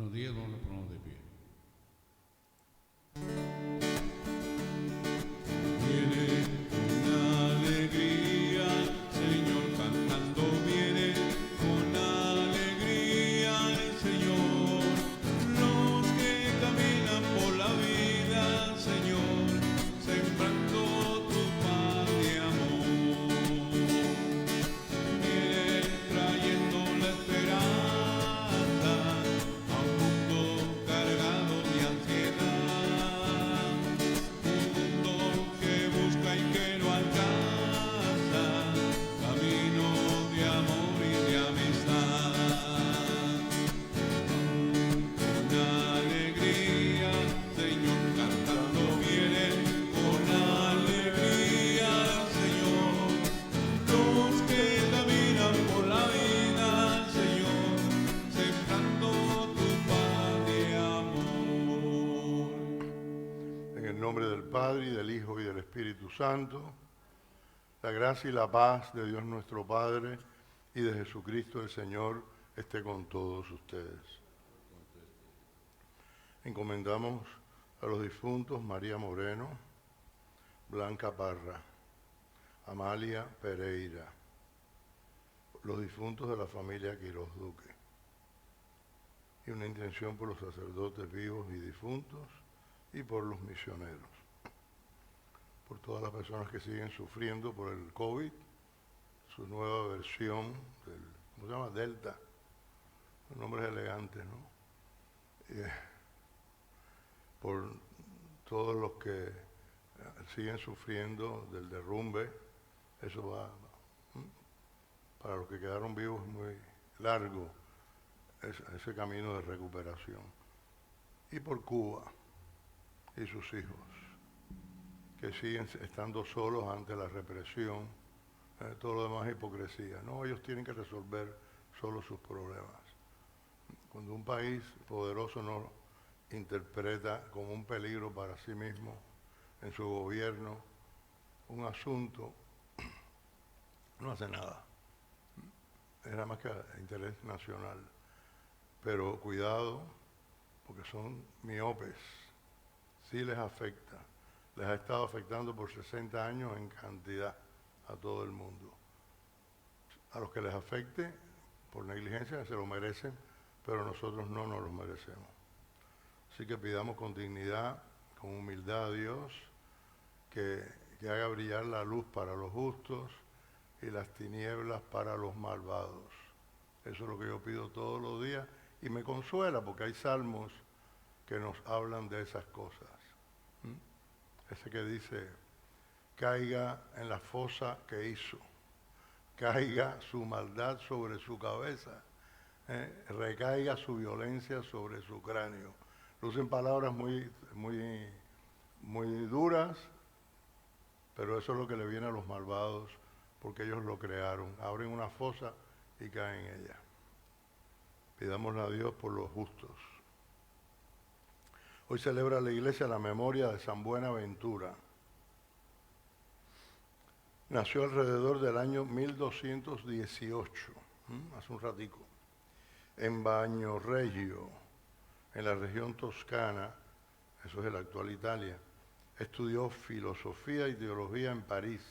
Buenos días, no nos ponemos de pie. Viene una alegría, Señor, cantando viene con alegría el Señor. Los que caminan por la vida, Señor, sembrando tu paz y amor. Viene trayendo la esperanza a un mundo cargado de ansiedad. Un mundo que busca y que no alcanza, camino de amor y de amistad. Con alegría, Señor, cantando viene, con alegría, Señor. Los que caminan por la vida, Señor, sembrando tu paz y amor. En el nombre del Padre, y del Hijo, y del Espíritu Santo, la gracia y la paz de Dios nuestro Padre y de Jesucristo el Señor esté con todos ustedes. Encomendamos a los difuntos María Moreno, Blanca Parra, Amalia Pereira, los difuntos de la familia Quiroz Duque, y una intención por los sacerdotes vivos y difuntos y por los misioneros, por todas las personas que siguen sufriendo por el COVID, su nueva versión del, ¿cómo se llama? Delta, nombres elegantes, ¿no? Por todos los que siguen sufriendo del derrumbe, eso va, para los que quedaron vivos, muy largo ese camino de recuperación. Y por Cuba y sus hijos, que siguen estando solos ante la represión, todo lo demás es hipocresía. No, ellos tienen que resolver solo sus problemas. Cuando un país poderoso no interpreta como un peligro para sí mismo en su gobierno un asunto, no hace nada. Es nada más que interés nacional. Pero cuidado, porque son miopes. Sí les afecta. Les ha estado afectando por 60 años en cantidad a todo el mundo. A los que les afecte, por negligencia, se lo merecen, pero nosotros no nos lo merecemos. Así que pidamos con dignidad, con humildad a Dios, que haga brillar la luz para los justos y las tinieblas para los malvados. Eso es lo que yo pido todos los días y me consuela porque hay salmos que nos hablan de esas cosas. Ese que dice, caiga en la fosa que hizo, caiga su maldad sobre su cabeza, recaiga su violencia sobre su cráneo. Lucen palabras muy duras, pero eso es lo que le viene a los malvados, porque ellos lo crearon. Abren una fosa y caen en ella. Pidámosle a Dios por los justos. Hoy celebra la Iglesia la memoria de San Buenaventura. Nació alrededor del año 1218, hace un ratico, en Bagnoregio, en la región toscana, eso es el actual Italia. Estudió filosofía y teología en París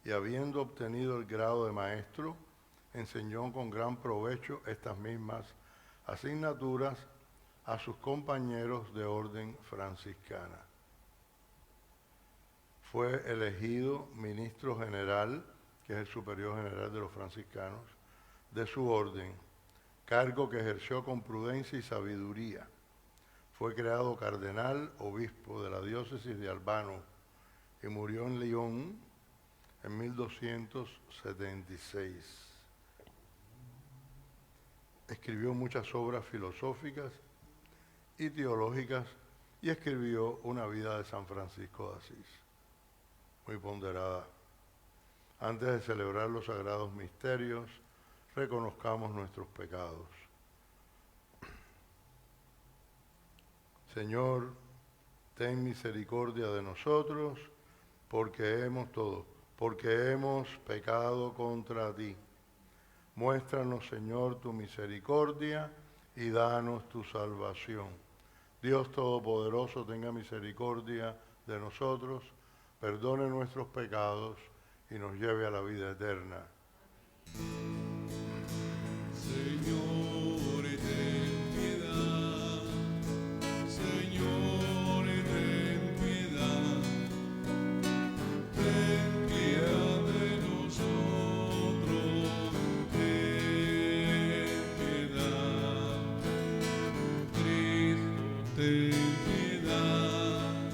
y habiendo obtenido el grado de maestro, enseñó con gran provecho estas mismas asignaturas a sus compañeros de orden franciscana. Fue elegido ministro general, que es el superior general de los franciscanos, de su orden, cargo que ejerció con prudencia y sabiduría. Fue creado cardenal, obispo de la diócesis de Albano y murió en Lyon en 1276. Escribió muchas obras filosóficas y teológicas y escribió una vida de San Francisco de Asís, muy ponderada. Antes de celebrar los sagrados misterios, reconozcamos nuestros pecados. Señor, ten misericordia de nosotros, porque hemos pecado contra ti. Muéstranos, Señor, tu misericordia y danos tu salvación. Dios Todopoderoso, tenga misericordia de nosotros, perdone nuestros pecados y nos lleve a la vida eterna. Señor, ten piedad. Señor, ten piedad. Ten piedad de nosotros. Ten piedad. Cristo, ten piedad.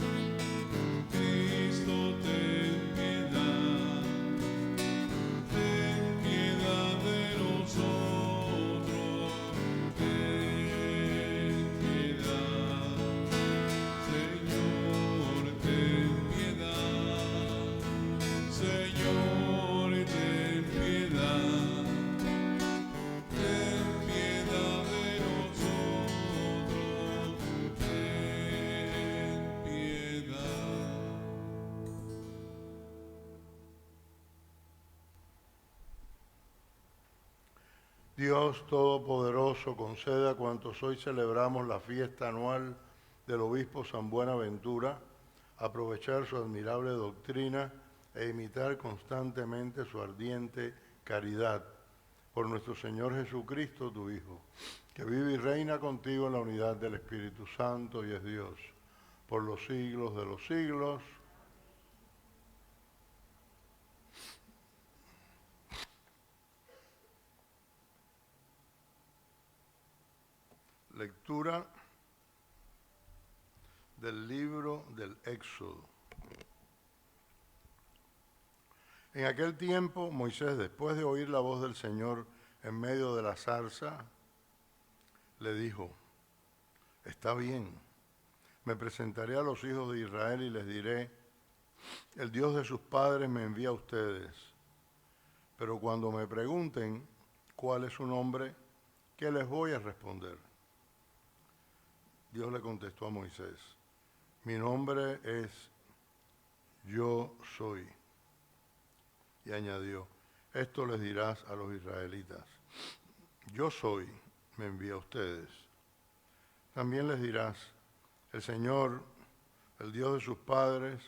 Cristo, ten piedad. Ten piedad de nosotros. Ten piedad. Señor, ten piedad. Señor, ten piedad. Ten piedad de nosotros. Ten piedad. Dios Todopoderoso, concede a cuantos hoy celebramos la fiesta anual del obispo San Buenaventura, aprovechar su admirable doctrina e imitar constantemente su ardiente caridad. Por nuestro Señor Jesucristo, tu Hijo, que vive y reina contigo en la unidad del Espíritu Santo y es Dios, por los siglos de los siglos. Lectura del libro del Éxodo. En aquel tiempo, Moisés, después de oír la voz del Señor en medio de la zarza, le dijo: está bien, me presentaré a los hijos de Israel y les diré: el Dios de sus padres me envía a ustedes. Pero cuando me pregunten cuál es su nombre, ¿qué les voy a responder? Dios le contestó a Moisés: mi nombre es Yo Soy. Y añadió: esto les dirás a los israelitas: Yo Soy me envía a ustedes. También les dirás: el Señor, el Dios de sus padres,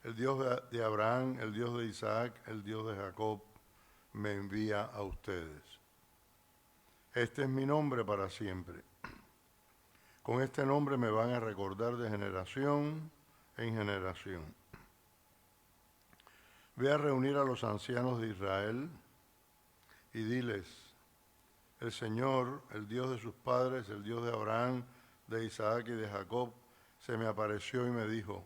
el Dios de Abraham, el Dios de Isaac, el Dios de Jacob, me envía a ustedes. Este es mi nombre para siempre. Con este nombre me van a recordar de generación en generación. Ve a reunir a los ancianos de Israel y diles: el Señor, el Dios de sus padres, el Dios de Abraham, de Isaac y de Jacob, se me apareció y me dijo: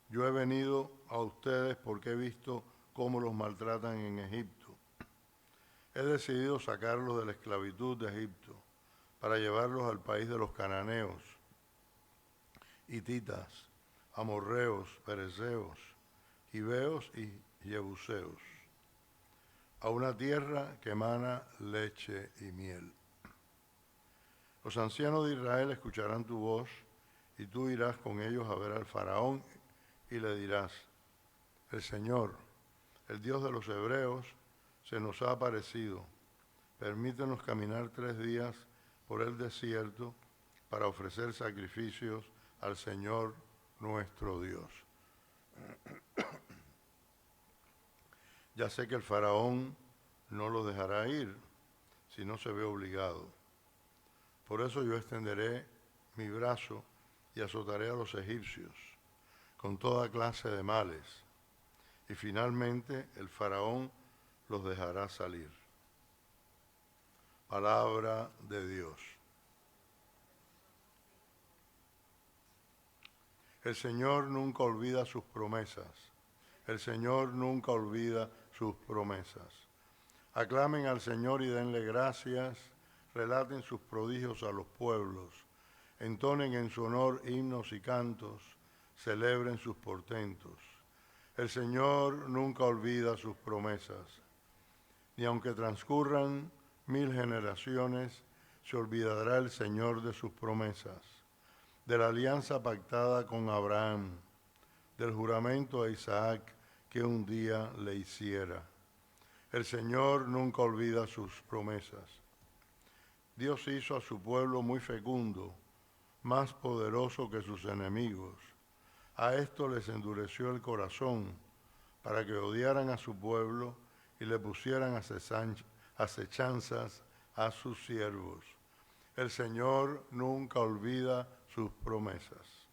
yo he venido a ustedes porque he visto cómo los maltratan en Egipto. He decidido sacarlos de la esclavitud de Egipto para llevarlos al país de los cananeos, hititas, amorreos, perezeos, hiveos y jebuseos, a una tierra que emana leche y miel. Los ancianos de Israel escucharán tu voz y tú irás con ellos a ver al faraón y le dirás: el Señor, el Dios de los hebreos, se nos ha aparecido. Permítenos caminar 3 días por el desierto para ofrecer sacrificios al Señor nuestro Dios. Ya sé que el faraón no lo dejará ir si no se ve obligado. Por eso yo extenderé mi brazo y azotaré a los egipcios con toda clase de males, y finalmente el faraón los dejará salir. Palabra de Dios. El Señor nunca olvida sus promesas. El Señor nunca olvida sus promesas. Aclamen al Señor y denle gracias. Relaten sus prodigios a los pueblos. Entonen en su honor himnos y cantos. Celebren sus portentos. El Señor nunca olvida sus promesas. Ni aunque transcurran 1000 generaciones, se olvidará el Señor de sus promesas, de la alianza pactada con Abraham, del juramento a Isaac que un día le hiciera. El Señor nunca olvida sus promesas. Dios hizo a su pueblo muy fecundo, más poderoso que sus enemigos. A esto les endureció el corazón, para que odiaran a su pueblo y le pusieran acechanzas a sus siervos. El Señor nunca olvida sus promesas.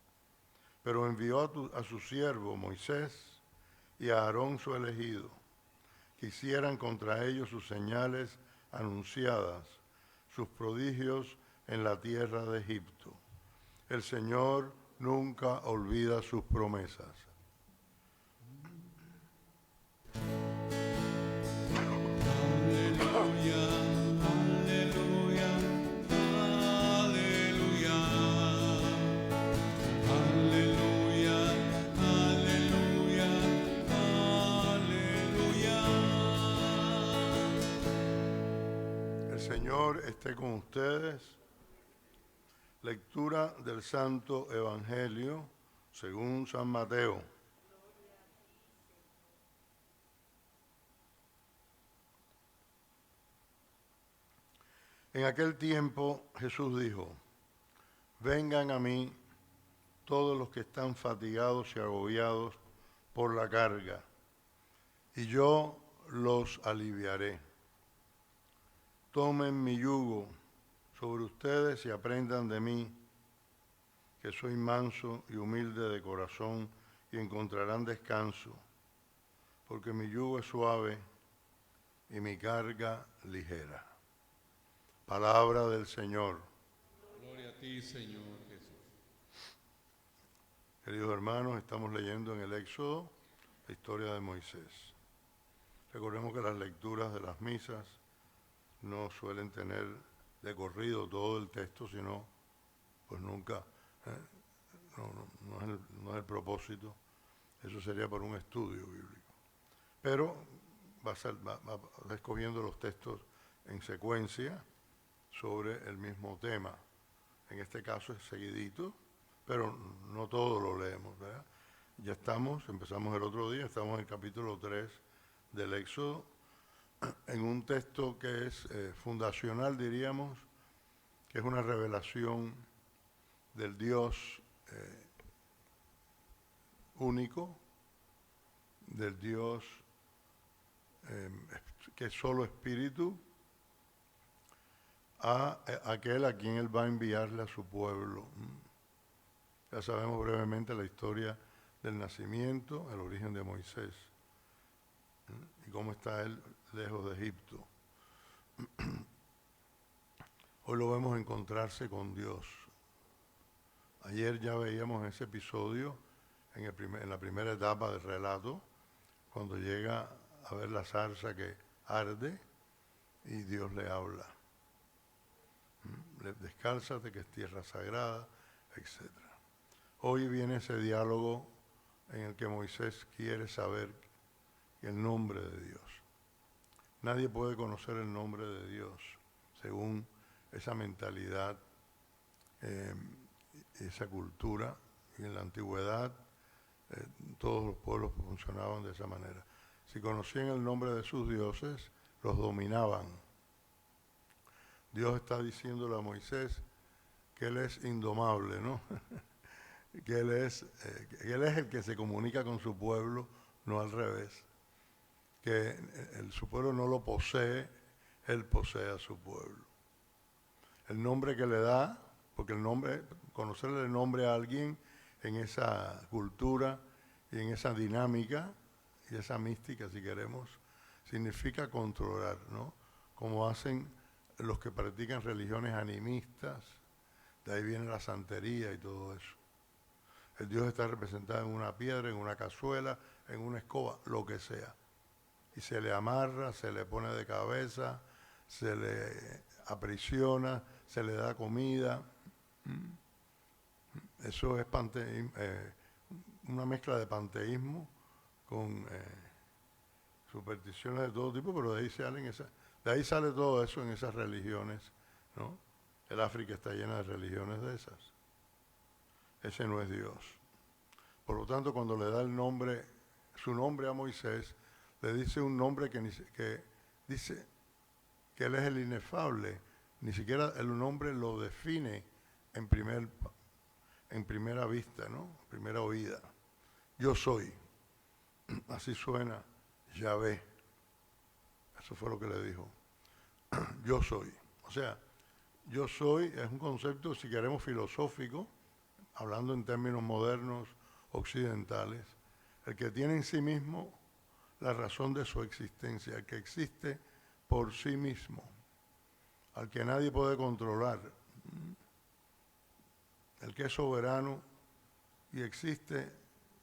Pero envió a su siervo Moisés y a Aarón su elegido, que hicieran contra ellos sus señales anunciadas, sus prodigios en la tierra de Egipto. El Señor nunca olvida sus promesas. Aleluya, aleluya, aleluya. Aleluya, aleluya, aleluya. El Señor esté con ustedes. Lectura del Santo Evangelio según San Mateo. En aquel tiempo Jesús dijo: vengan a mí todos los que están fatigados y agobiados por la carga, y yo los aliviaré. Tomen mi yugo sobre ustedes y aprendan de mí, que soy manso y humilde de corazón, y encontrarán descanso, porque mi yugo es suave y mi carga ligera. Palabra del Señor. Gloria a ti, Señor Jesús. Queridos hermanos, estamos leyendo en el Éxodo la historia de Moisés. Recordemos que las lecturas de las misas no suelen tener de corrido todo el texto, sino pues nunca, no es el propósito. Eso sería por un estudio bíblico. Pero va escogiendo los textos en secuencia sobre el mismo tema. En este caso es seguidito, pero no todo lo leemos, ¿verdad? Ya empezamos el otro día, estamos en el capítulo 3 del Éxodo, en un texto que es fundacional, diríamos, que es una revelación del Dios único, del Dios que es solo espíritu, a aquel a quien Él va a enviarle a su pueblo. Ya sabemos brevemente la historia del nacimiento, el origen de Moisés, y cómo está él lejos de Egipto. Hoy lo vemos encontrarse con Dios. Ayer ya veíamos ese episodio en la primera etapa del relato, cuando llega a ver la zarza que arde y Dios le habla. Descálzate, que es tierra sagrada, etc. Hoy viene ese diálogo en el que Moisés quiere saber el nombre de Dios. Nadie puede conocer el nombre de Dios según esa mentalidad, esa cultura. Y en la antigüedad todos los pueblos funcionaban de esa manera. Si conocían el nombre de sus dioses, los dominaban. Dios está diciéndole a Moisés que Él es indomable, ¿no? que Él es el que se comunica con su pueblo, no al revés. Que su pueblo no lo posee, Él posee a su pueblo. El nombre que le da, porque conocerle el nombre a alguien en esa cultura y en esa dinámica y esa mística, si queremos, significa controlar, ¿no? Como hacen los que practican religiones animistas, de ahí viene la santería y todo eso. El Dios está representado en una piedra, en una cazuela, en una escoba, lo que sea. Y se le amarra, se le pone de cabeza, se le aprisiona, se le da comida. Eso es una mezcla de panteísmo con supersticiones de todo tipo, pero de ahí sale todo eso en esas religiones, ¿no? El África está llena de religiones de esas. Ese no es Dios. Por lo tanto, cuando le da su nombre a Moisés, le dice un nombre que dice que Él es el inefable, ni siquiera el nombre lo define en primera vista, ¿no? En primera oída. Yo soy. Así suena Yahvé. Eso fue lo que le dijo. Yo soy. O sea, yo soy es un concepto, si queremos, filosófico, hablando en términos modernos, occidentales, el que tiene en sí mismo la razón de su existencia, el que existe por sí mismo, al que nadie puede controlar, el que es soberano y existe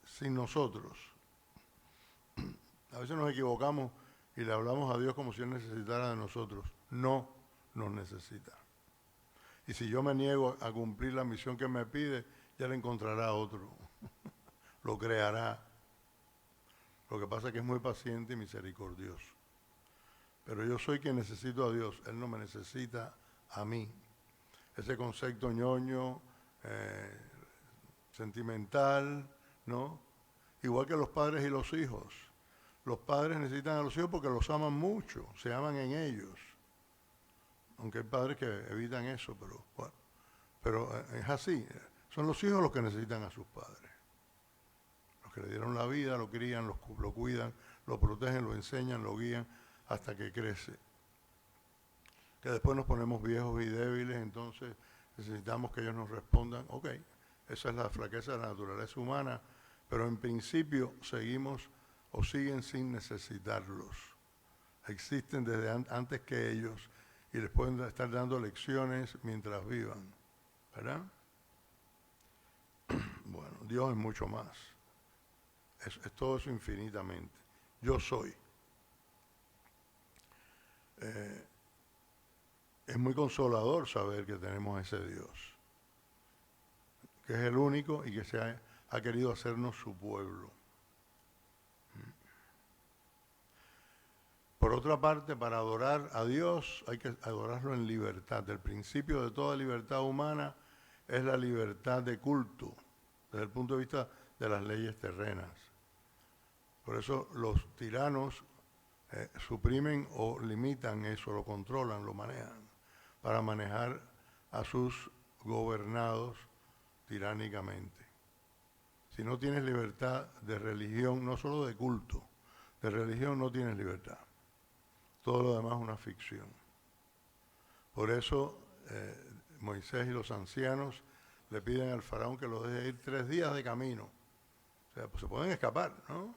sin nosotros. A veces nos equivocamos y le hablamos a Dios como si Él necesitara de nosotros. No nos necesita. Y si yo me niego a cumplir la misión que me pide, ya le encontrará otro. Lo creará. Lo que pasa es que es muy paciente y misericordioso. Pero yo soy quien necesito a Dios. Él no me necesita a mí. Ese concepto ñoño, sentimental, ¿no? Igual que los padres y los hijos. Los padres necesitan a los hijos porque los aman mucho, se aman en ellos. Aunque hay padres que evitan eso, pero bueno. Pero es así. Son los hijos los que necesitan a sus padres. Los que le dieron la vida, lo crían, lo cuidan, lo protegen, lo enseñan, lo guían hasta que crece. Que después nos ponemos viejos y débiles, entonces necesitamos que ellos nos respondan. Ok, esa es la flaqueza de la naturaleza humana, pero en principio seguimos o siguen sin necesitarlos. Existen desde antes que ellos y les pueden estar dando lecciones mientras vivan, ¿verdad? Bueno, Dios es mucho más. Es todo eso infinitamente. Yo soy. Es muy consolador saber que tenemos a ese Dios, que es el único y que ha querido hacernos su pueblo. Por otra parte, para adorar a Dios hay que adorarlo en libertad. El principio de toda libertad humana es la libertad de culto, desde el punto de vista de las leyes terrenas. Por eso los tiranos suprimen o limitan eso, lo controlan, lo manejan, para manejar a sus gobernados tiránicamente. Si no tienes libertad de religión, no solo de culto, de religión no tienes libertad. Todo lo demás es una ficción. Por eso Moisés y los ancianos le piden al faraón que los deje ir 3 días de camino. O sea, pues se pueden escapar, ¿no?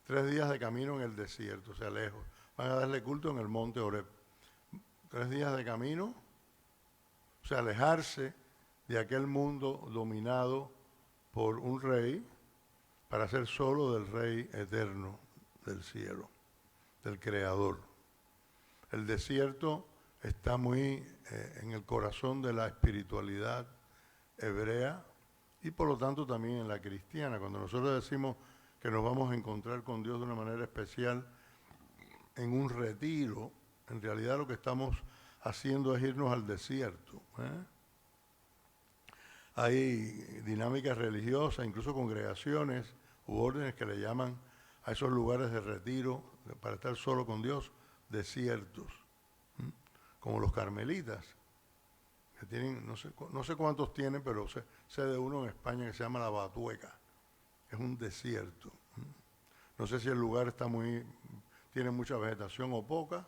3 días de camino en el desierto, o sea, lejos. Van a darle culto en el monte Horeb. 3 días de camino, o sea, alejarse de aquel mundo dominado por un rey para ser solo del rey eterno del cielo, del creador. El desierto está muy en el corazón de la espiritualidad hebrea y por lo tanto también en la cristiana. Cuando nosotros decimos que nos vamos a encontrar con Dios de una manera especial en un retiro, en realidad lo que estamos haciendo es irnos al desierto. Hay dinámicas religiosas, incluso congregaciones u órdenes que le llaman a esos lugares de retiro para estar solo con Dios, desiertos, como los carmelitas, que tienen, no sé cuántos tienen, pero sé de uno en España que se llama La Batueca, es un desierto. No sé si el lugar tiene mucha vegetación o poca,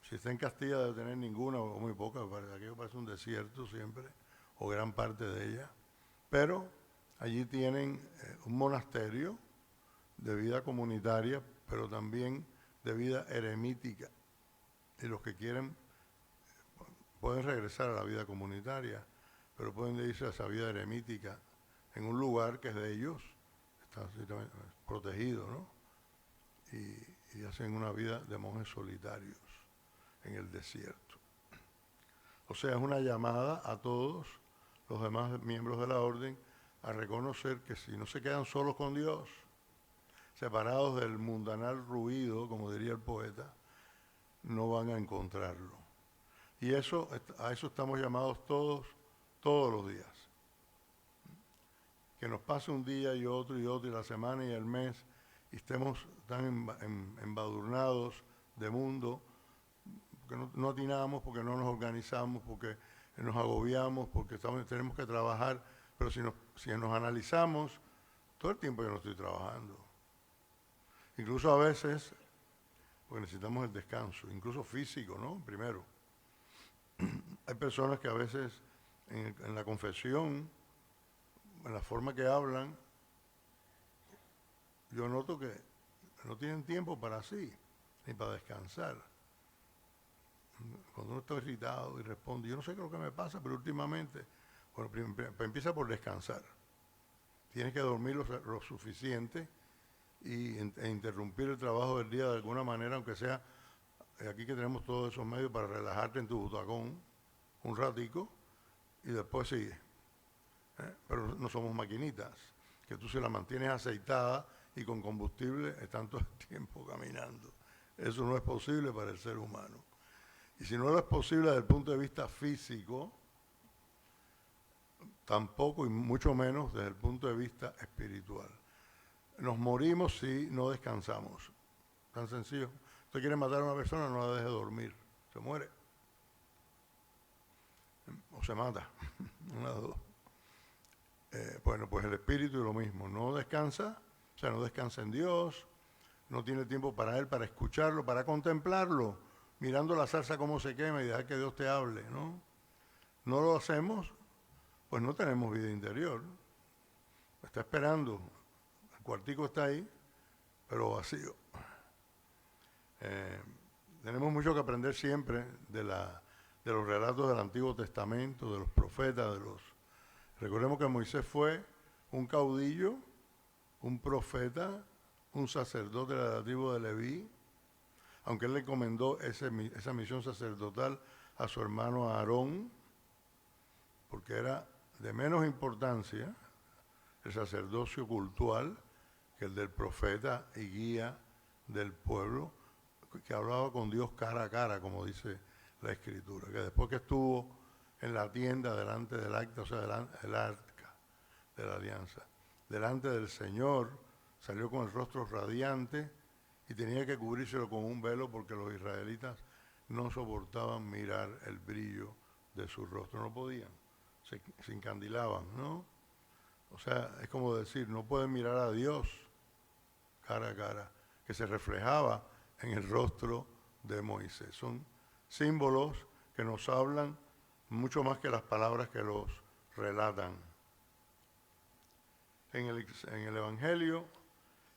si está en Castilla debe tener ninguna o muy poca, aquello parece un desierto siempre, o gran parte de ella, pero allí tienen un monasterio de vida comunitaria, pero también de vida eremítica. Y los que quieren pueden regresar a la vida comunitaria, pero pueden irse a esa vida eremítica en un lugar que es de ellos, está protegido, ¿no? Y hacen una vida de monjes solitarios en el desierto. O sea, es una llamada a todos los demás miembros de la orden a reconocer que si no se quedan solos con Dios, separados del mundanal ruido, como diría el poeta, no van a encontrarlo. Y a eso estamos llamados todos los días. Que nos pase un día y otro, y la semana y el mes, y estemos tan embadurnados de mundo, porque no atinamos, porque no nos organizamos, porque nos agobiamos, porque tenemos que trabajar, pero si nos analizamos, todo el tiempo yo no estoy trabajando. Incluso a veces, porque necesitamos el descanso, incluso físico, ¿no? Primero. Hay personas que a veces en la confesión, en la forma que hablan, yo noto que no tienen tiempo para sí, ni para descansar. Cuando uno está irritado y responde, yo no sé qué es lo que me pasa, pero últimamente, bueno, empieza por descansar. Tienes que dormir lo suficiente e interrumpir el trabajo del día de alguna manera, aunque sea aquí que tenemos todos esos medios para relajarte en tu butacón un ratico y después sigue. Pero no somos maquinitas, que tú se la mantienes aceitada y con combustible están todo el tiempo caminando. Eso no es posible para el ser humano. Y si no lo es posible desde el punto de vista físico, tampoco y mucho menos desde el punto de vista espiritual. Nos morimos si no descansamos. Tan sencillo. Usted quiere matar a una persona, no la deje dormir. Se muere. O se mata. Una de dos. Bueno, pues el espíritu es lo mismo. No descansa, o sea, no descansa en Dios, no tiene tiempo para Él, para escucharlo, para contemplarlo, mirando la salsa cómo se quema y dejar que Dios te hable, ¿no? No lo hacemos, pues no tenemos vida interior. Está esperando. El cuartico está ahí, pero vacío. Tenemos mucho que aprender siempre de los relatos del Antiguo Testamento, de los profetas, Recordemos que Moisés fue un caudillo, un profeta, un sacerdote de la tribu de Leví, aunque él le encomendó esa misión sacerdotal a su hermano Aarón, porque era de menos importancia el sacerdocio cultural que el del profeta y guía del pueblo, que hablaba con Dios cara a cara, como dice la Escritura, que después que estuvo en la tienda delante del arca, o sea, el arca de la alianza, delante del Señor, salió con el rostro radiante y tenía que cubrírselo con un velo porque los israelitas no soportaban mirar el brillo de su rostro, no podían, se encandilaban, ¿no? O sea, es como decir, no pueden mirar a Dios cara a cara, que se reflejaba en el rostro de Moisés. Son símbolos que nos hablan mucho más que las palabras que los relatan. En el Evangelio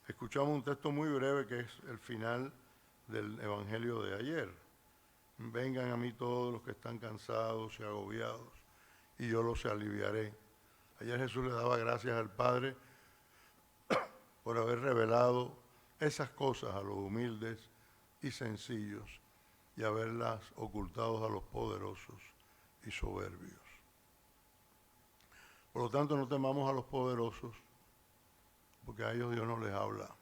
escuchamos un texto muy breve que es el final del Evangelio de ayer. Vengan a mí todos los que están cansados y agobiados, y yo los aliviaré. Ayer Jesús le daba gracias al Padre por haber revelado esas cosas a los humildes y sencillos y haberlas ocultado a los poderosos y soberbios. Por lo tanto, no temamos a los poderosos, porque a ellos Dios no les habla,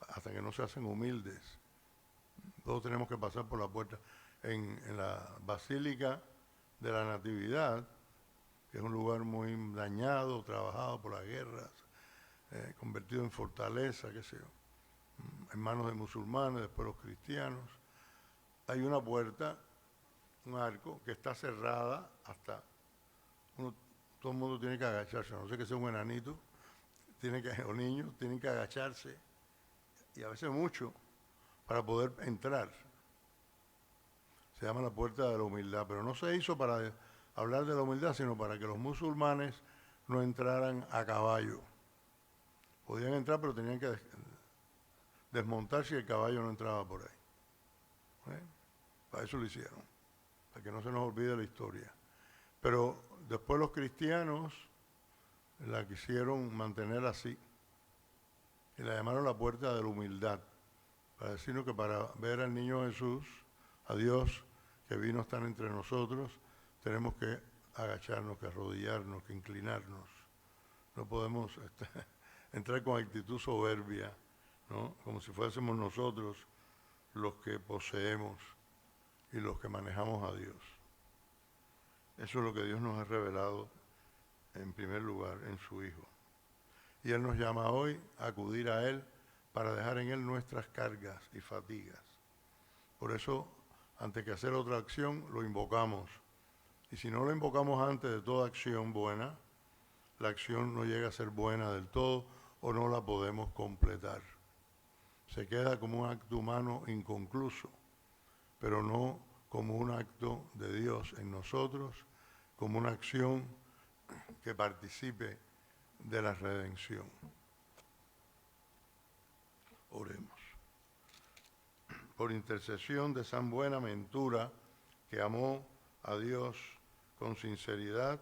hasta que no se hacen humildes. Todos tenemos que pasar por la puerta. En la Basílica de la Natividad, que es un lugar muy dañado, trabajado por las guerras, convertido en fortaleza, qué sé yo, en manos de musulmanes, después los cristianos, hay una puerta, un arco, que está cerrada hasta... todo el mundo tiene que agacharse, a no sé que sea un enanito, o niños, tienen que agacharse, y a veces mucho, para poder entrar. Se llama la puerta de la humildad, pero no se hizo para hablar de la humildad, sino para que los musulmanes no entraran a caballo. Podían entrar, pero tenían que desmontar si el caballo no entraba por ahí. Para eso lo hicieron, para que no se nos olvide la historia. Pero después los cristianos la quisieron mantener así, y la llamaron la puerta de la humildad, para decirnos que para ver al niño Jesús, a Dios que vino a estar entre nosotros, tenemos que agacharnos, que arrodillarnos, que inclinarnos. No podemos entrar con actitud soberbia, ¿no? Como si fuésemos nosotros los que poseemos y los que manejamos a Dios. Eso es lo que Dios nos ha revelado en primer lugar en su Hijo. Y Él nos llama hoy a acudir a Él para dejar en Él nuestras cargas y fatigas. Por eso antes que hacer otra acción, lo invocamos. Y si no lo invocamos antes de toda acción buena, la acción no llega a ser buena del todo o no la podemos completar. Se queda como un acto humano inconcluso, pero no como un acto de Dios en nosotros, como una acción que participe de la redención. Oremos. Por intercesión de San Buenaventura, que amó a Dios con sinceridad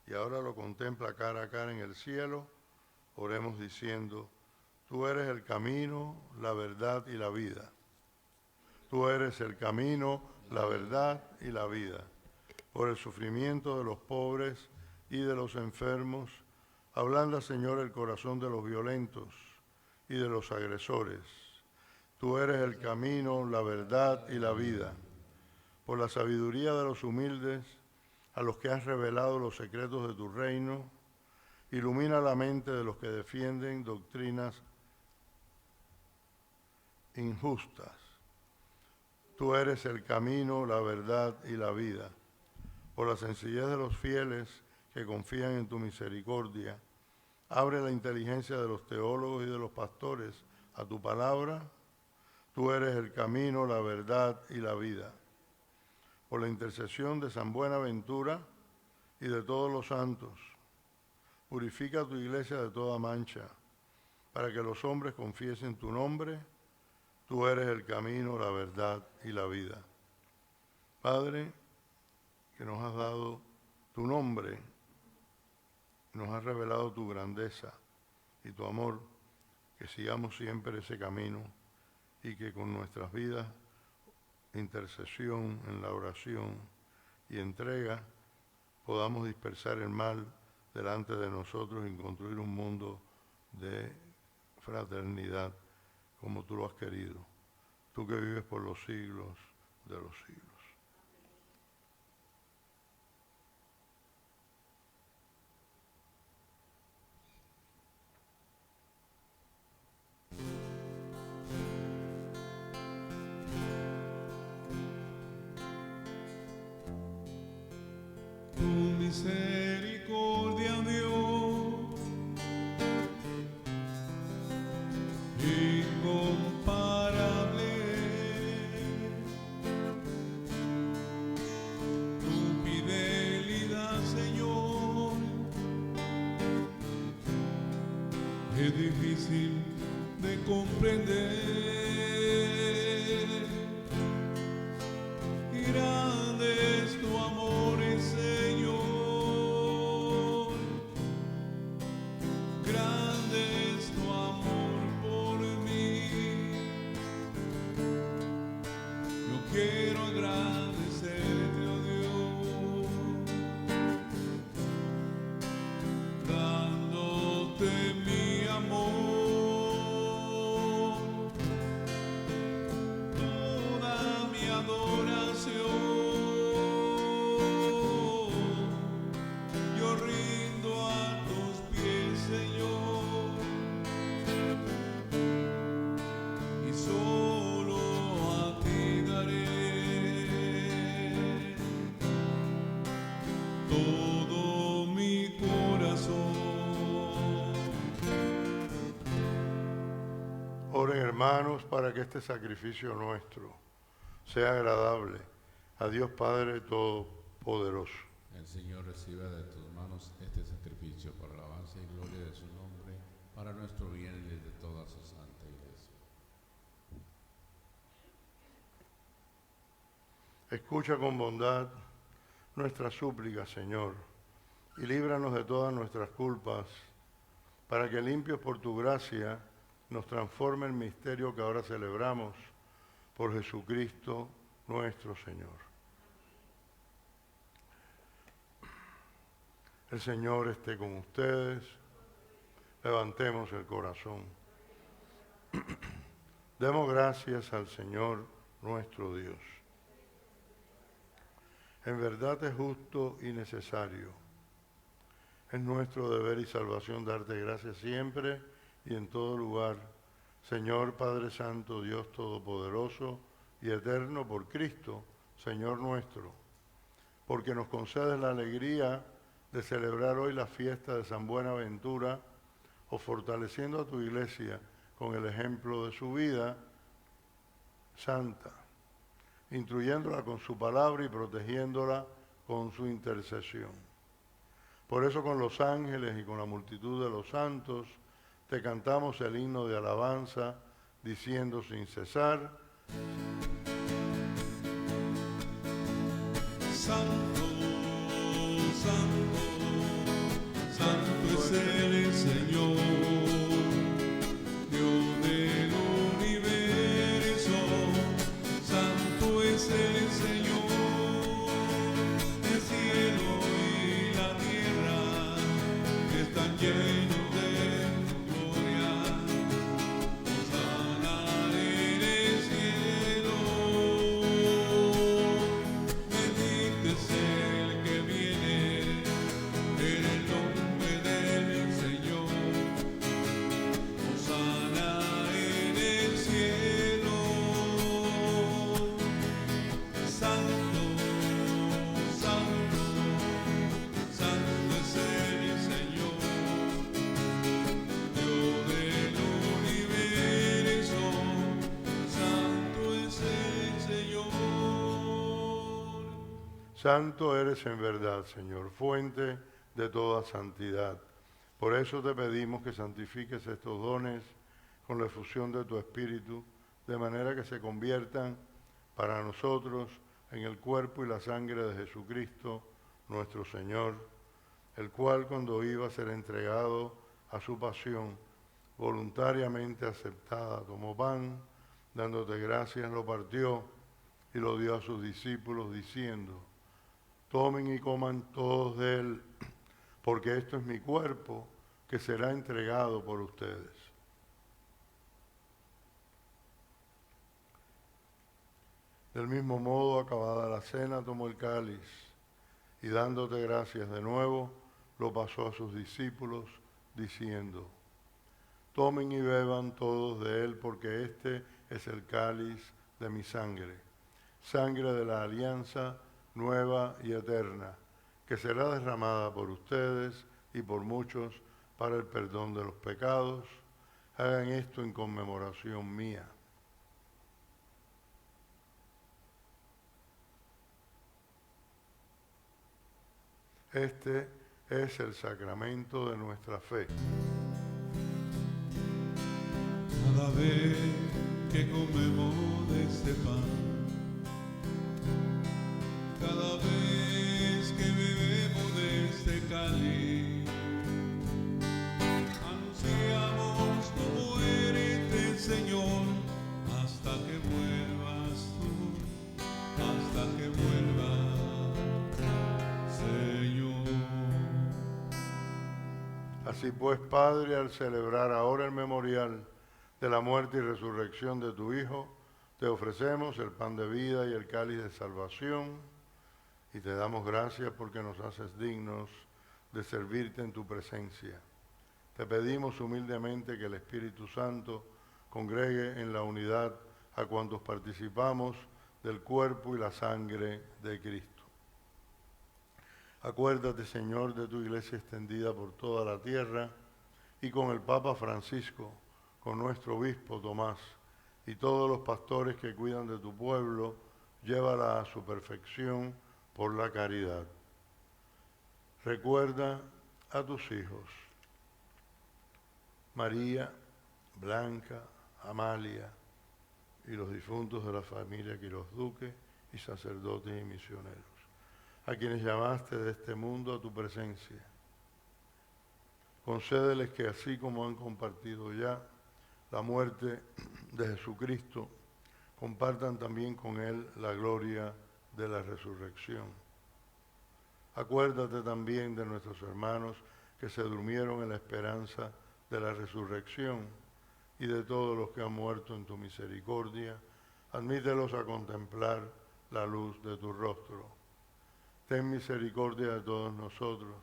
y ahora lo contempla cara a cara en el cielo, oremos diciendo: tú eres el camino, la verdad y la vida. Tú eres el camino, la verdad y la vida. Por el sufrimiento de los pobres y de los enfermos, ablanda, Señor, el corazón de los violentos y de los agresores. Tú eres el camino, la verdad y la vida. Por la sabiduría de los humildes, a los que has revelado los secretos de tu reino, ilumina la mente de los que defienden doctrinas injustas. Tú eres el camino, la verdad y la vida. Por la sencillez de los fieles que confían en tu misericordia, abre la inteligencia de los teólogos y de los pastores a tu palabra. Tú eres el camino, la verdad y la vida. Por la intercesión de San Buenaventura y de todos los santos, purifica tu iglesia de toda mancha, para que los hombres confiesen tu nombre. Tú eres el camino, la verdad y la vida. Padre, que nos has dado tu nombre, nos has revelado tu grandeza y tu amor, que sigamos siempre ese camino y que con nuestras vidas, intercesión en la oración y entrega, podamos dispersar el mal delante de nosotros y construir un mundo de fraternidad como tú lo has querido, tú que vives por los siglos de los siglos. Tu misericordia, Dios, incomparable. Tu fidelidad, Señor, es difícil de comprender. Y grande es tu amor, Señor. Grande es tu amor por mí. Yo quiero agradecerte, oh Dios, dándote mi amor, toda mi adoración. Yo rindo a tus pies, Señor, y solo a ti daré todo mi corazón. Oren, hermanos, para que este sacrificio nuestro sea agradable a Dios Padre Todopoderoso. El Señor reciba de tus manos este sacrificio para la alabanza y gloria de su nombre, para nuestro bien y el de toda su santa iglesia. Escucha con bondad nuestras súplicas, Señor, y líbranos de todas nuestras culpas, para que limpios por tu gracia nos transforme el misterio que ahora celebramos por Jesucristo nuestro Señor. El Señor esté con ustedes. Levantemos el corazón. Demos gracias al Señor nuestro Dios. En verdad es justo y necesario. Es nuestro deber y salvación darte gracias siempre y en todo lugar, Señor Padre Santo, Dios Todopoderoso, y eterno por Cristo, Señor nuestro, porque nos concedes la alegría de celebrar hoy la fiesta de San Buenaventura, o fortaleciendo a tu iglesia con el ejemplo de su vida santa, instruyéndola con su palabra y protegiéndola con su intercesión. Por eso con los ángeles y con la multitud de los santos te cantamos el himno de alabanza, diciendo sin cesar: Santo, santo, santo es el Señor, Dios del universo. Santo es el Señor, el cielo y la tierra están llenos de tu gloria. Hosana en el cielo, bendito es el que viene en el nombre del Señor. Hosana en el cielo. Santo, santo, santo es el Señor, Dios del universo. Santo es el Señor. Santo eres en verdad, Señor, fuente de toda santidad. Por eso te pedimos que santifiques estos dones con la efusión de tu Espíritu, de manera que se conviertan para nosotros en el cuerpo y la sangre de Jesucristo, nuestro Señor, el cual cuando iba a ser entregado a su pasión, voluntariamente aceptada, tomó pan, dándote gracias, lo partió y lo dio a sus discípulos, diciendo: tomen y coman todos de él, porque esto es mi cuerpo, que será entregado por ustedes. Del mismo modo, acabada la cena, tomó el cáliz y dándote gracias de nuevo, lo pasó a sus discípulos, diciendo: tomen y beban todos de él, porque este es el cáliz de mi sangre, sangre de la alianza nueva y eterna, que será derramada por ustedes y por muchos para el perdón de los pecados. Hagan esto en conmemoración mía. Este es el sacramento de nuestra fe. Cada vez que comemos de este pan, cada vez que bebemos de este cáliz, anunciamos tu muerte, Señor, hasta que vuelvas tú, hasta que vuelvas, Señor. Así pues, Padre, al celebrar ahora el memorial de la muerte y resurrección de tu Hijo, te ofrecemos el pan de vida y el cáliz de salvación, y te damos gracias porque nos haces dignos de servirte en tu presencia. Te pedimos humildemente que el Espíritu Santo congregue en la unidad a cuantos participamos del cuerpo y la sangre de Cristo. Acuérdate, Señor, de tu iglesia extendida por toda la tierra, y con el Papa Francisco, con nuestro obispo Tomás, y todos los pastores que cuidan de tu pueblo, llévala a su perfección por la caridad. Recuerda a tus hijos, María, Blanca, Amalia, y los difuntos de la familia Quiroz Duque, y sacerdotes y misioneros, a quienes llamaste de este mundo a tu presencia. Concédeles que así como han compartido ya la muerte de Jesucristo, compartan también con Él la gloria de la resurrección. Acuérdate también de nuestros hermanos que se durmieron en la esperanza de la resurrección, y de todos los que han muerto en tu misericordia. Admítelos a contemplar la luz de tu rostro. Ten misericordia de todos nosotros,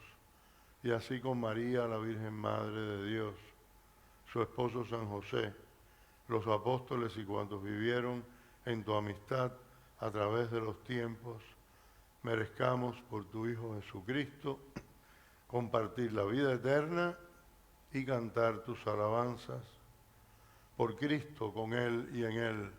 y así con María, la Virgen Madre de Dios, su esposo San José, los apóstoles y cuantos vivieron en tu amistad a través de los tiempos, merezcamos por tu Hijo Jesucristo compartir la vida eterna y cantar tus alabanzas. Por Cristo, con Él y en Él,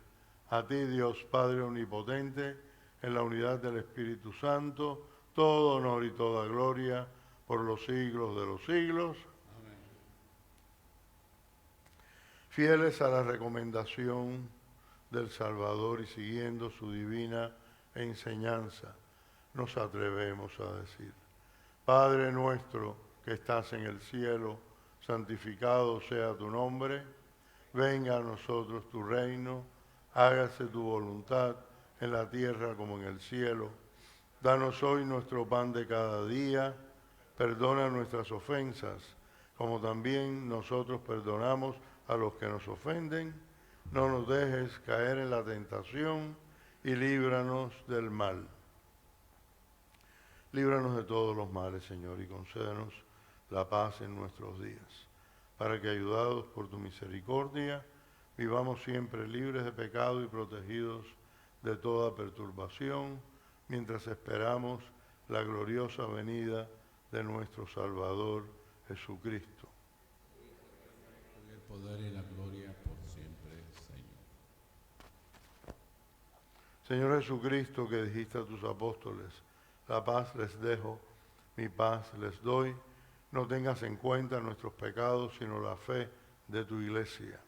a ti Dios Padre Omnipotente, en la unidad del Espíritu Santo, todo honor y toda gloria por los siglos de los siglos. Amén. Fieles a la recomendación del Salvador y siguiendo su divina enseñanza, nos atrevemos a decir: Padre nuestro que estás en el cielo, santificado sea tu nombre, venga a nosotros tu reino, hágase tu voluntad en la tierra como en el cielo. Danos hoy nuestro pan de cada día, perdona nuestras ofensas, como también nosotros perdonamos a los que nos ofenden. No nos dejes caer en la tentación y líbranos del mal. Líbranos de todos los males, Señor, y concédenos la paz en nuestros días, para que, ayudados por tu misericordia, vivamos siempre libres de pecado y protegidos de toda perturbación, mientras esperamos la gloriosa venida de nuestro Salvador Jesucristo. El poder y la gloria por siempre, Señor. Señor Jesucristo, que dijiste a tus apóstoles: la paz les dejo, mi paz les doy, no tengas en cuenta nuestros pecados, sino la fe de tu Iglesia.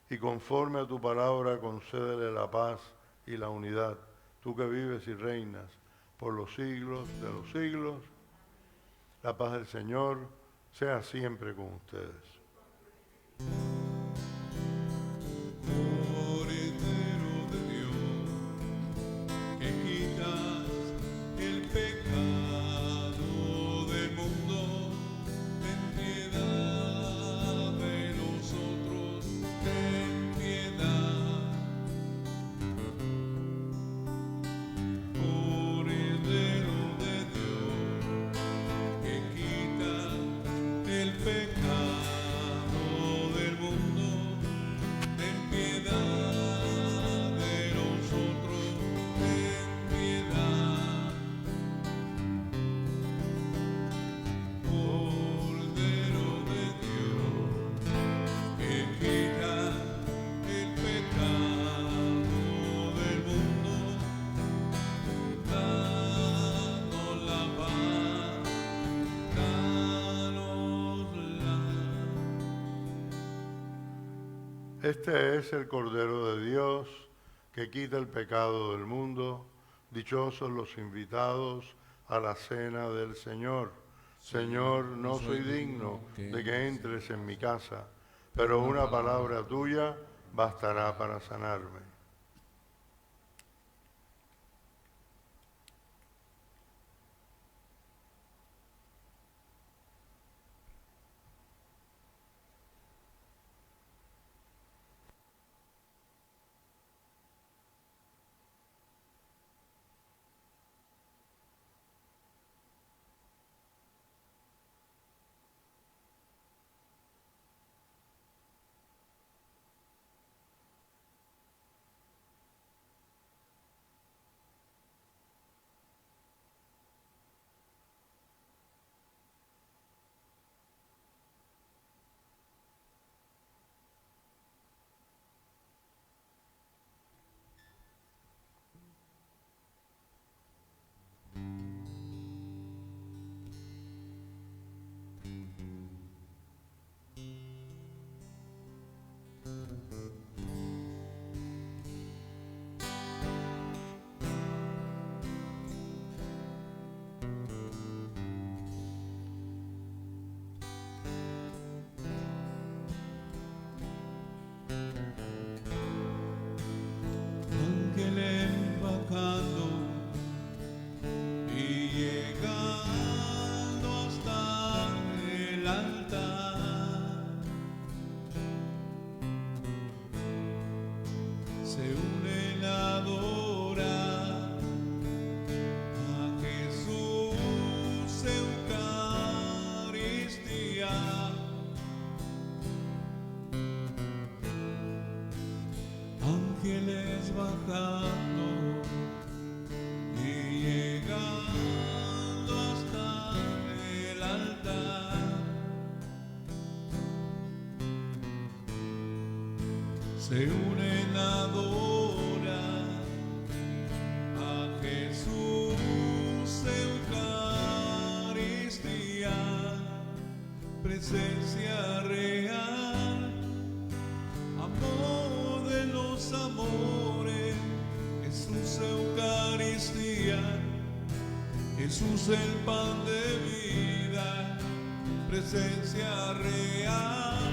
Y conforme a tu palabra, concédele la paz y la unidad, tú que vives y reinas por los siglos de los siglos. La paz del Señor sea siempre con ustedes. Cordero de Dios, que quitas el pecado del mundo, ten piedad de nosotros, ten piedad. Cordero de Dios, que quitas el pecado del mundo, ten piedad de nosotros, ten piedad. Cordero de Dios, que quita el pecado del mundo, danos la paz, danosla. Este es el Cordero de Dios que quita el pecado del mundo. Dichosos los invitados a la cena del Señor. Señor, no soy digno de que entres en mi casa, pero una palabra tuya bastará para sanarme. se unen a adorar a Jesús, Eucaristía, presencia real, amor de los amores, Jesús, Eucaristía, Jesús el pan de vida, presencia real,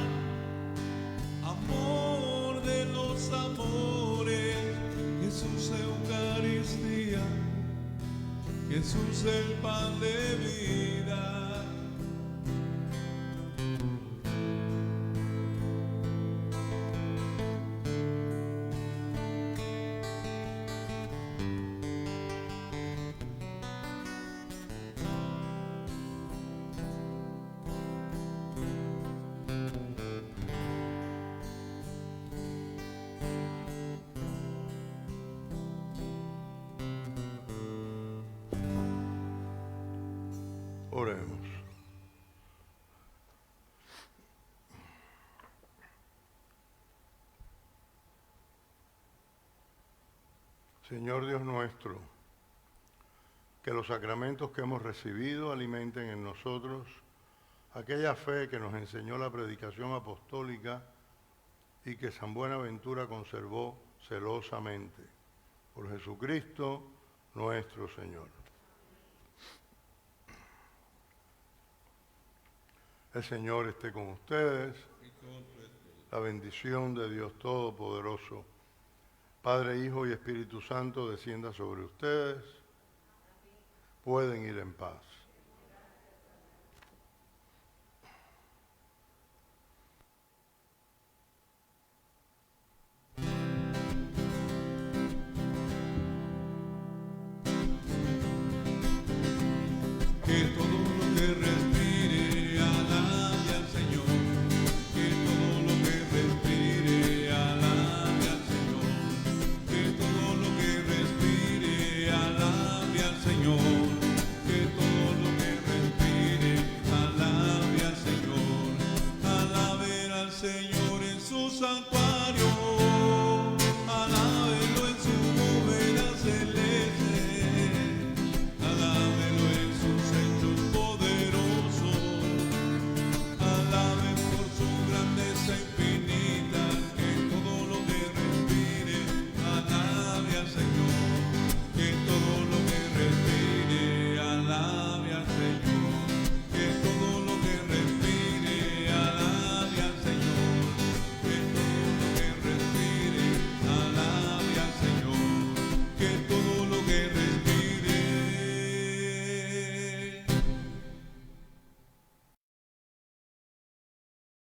amor de los amores, Jesús Eucaristía, Jesús el pan de vida. Oremos. Señor Dios nuestro, que los sacramentos que hemos recibido alimenten en nosotros aquella fe que nos enseñó la predicación apostólica y que San Buenaventura conservó celosamente. Por Jesucristo nuestro Señor. El Señor esté con ustedes. La bendición de Dios Todopoderoso, Padre, Hijo y Espíritu Santo, descienda sobre ustedes. Pueden ir en paz.